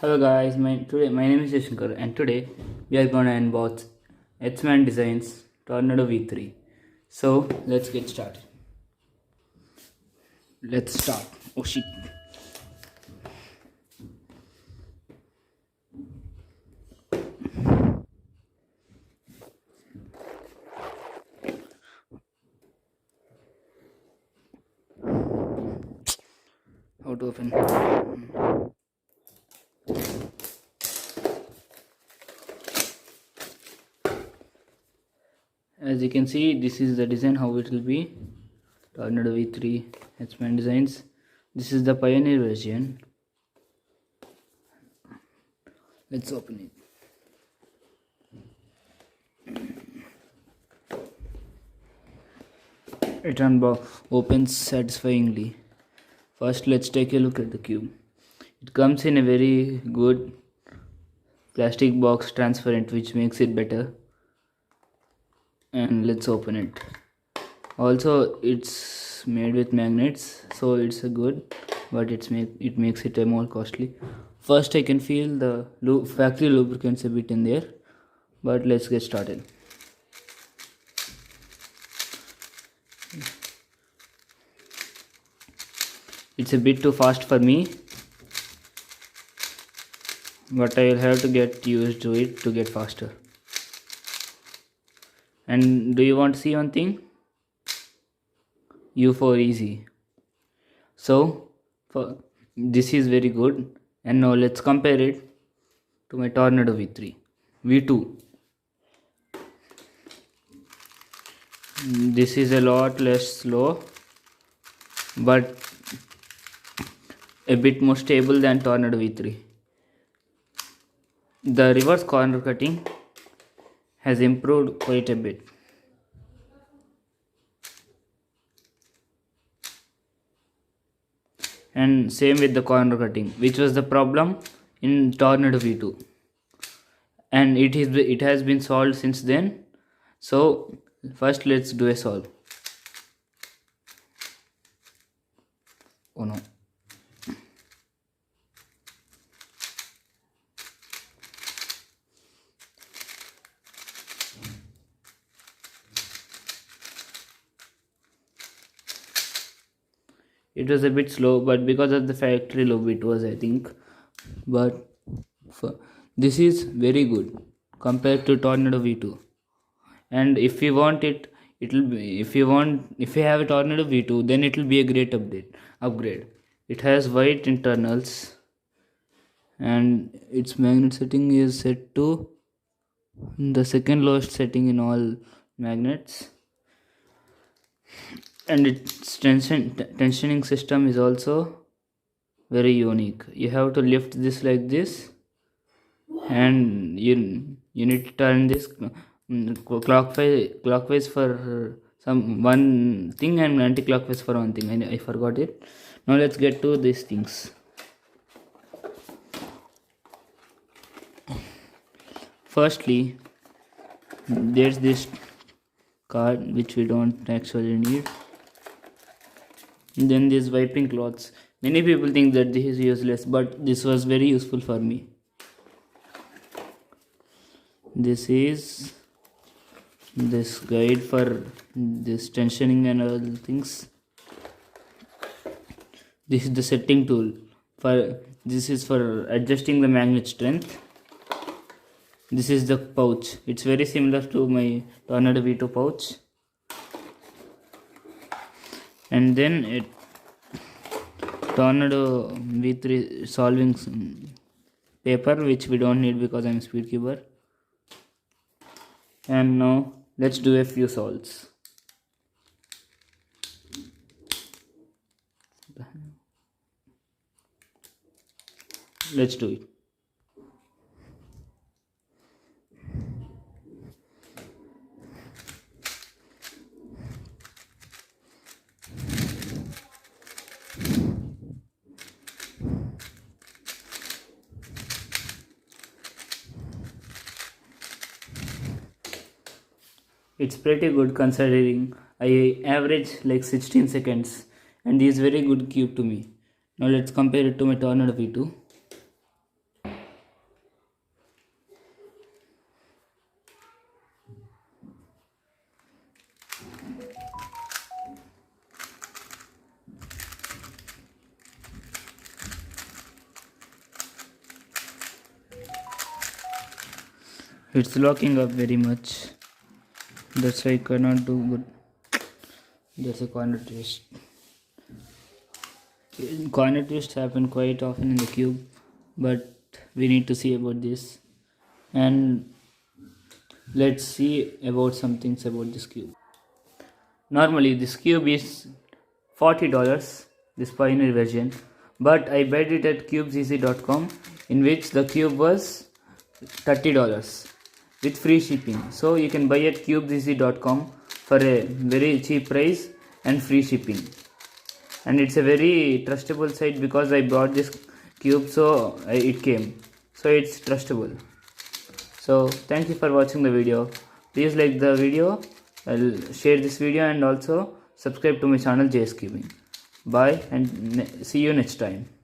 Hello guys, my name is Yashankar and today we are gonna unbox XMD Designs Tornado V3. So let's get started. Let's start. Oh shit. How to open? As you can see, this is the design how it will be. Tornado V3 XMD Designs. This is the Pioneer version. Let's open it. It opens satisfyingly. First, let's take a look at the cube. It comes in a very good plastic box, transparent, which makes it better. And let's open it. Also, it's made with magnets, so it's a good, but it makes it a more costly. First, I can feel the factory lubricants a bit in there, but let's get started. It's a bit too fast for me, but I will have to get used to it to get faster. And do you want to see one thing? U4 easy. So this is very good. And now let's compare it to my Tornado V3 V2. This is a lot less slow, but a bit more stable than Tornado V3. The reverse corner cutting has improved quite a bit. And same with the corner cutting, which was the problem in Tornado V2. And it has been solved since then. So first let's do a solve. Oh no. It was a bit slow, but because of the factory lube it was, I think. But this is very good compared to Tornado V2. And if you want it, it will be, if you have a Tornado V2, then it will be a great upgrade. It has white internals, and its magnet setting is set to the second lowest setting in all magnets. And its tensioning system is also very unique. You have to lift this like this, and you need to turn this clockwise for some one thing and anti-clockwise for one thing. I forgot it. Now let's get to these things. Firstly, there's this card which we don't actually need. And then these wiping cloths. Many people think that this is useless, but this was very useful for me. This is this guide for this tensioning and other things. This is the setting tool. This is for adjusting the magnet strength. This is the pouch. It's very similar to my Tornado V2 pouch. And then Tornado V3 solving paper, which we don't need because I'm a speed keeper. And now let's do a few solves. Let's do it. It's pretty good considering I average like 16 seconds, and this is very good cube to me. Now let's compare it to my Tornado V2. It's locking up very much. That's why I cannot do good. There's a corner twist. Corner twists happen quite often in the cube, but we need to see about this. And let's see about some things about this cube. Normally this cube is $40, this pioneer version, but I bought it at QiYi.com, in which the cube was $30 with free shipping. So you can buy at QiYi.com for a very cheap price and free shipping. And it's a very trustable site because I bought this cube, so it came. So it's trustable. So thank you for watching the video. Please like the video, I'll share this video, and also subscribe to my channel JS Cubing. Bye, and see you next time.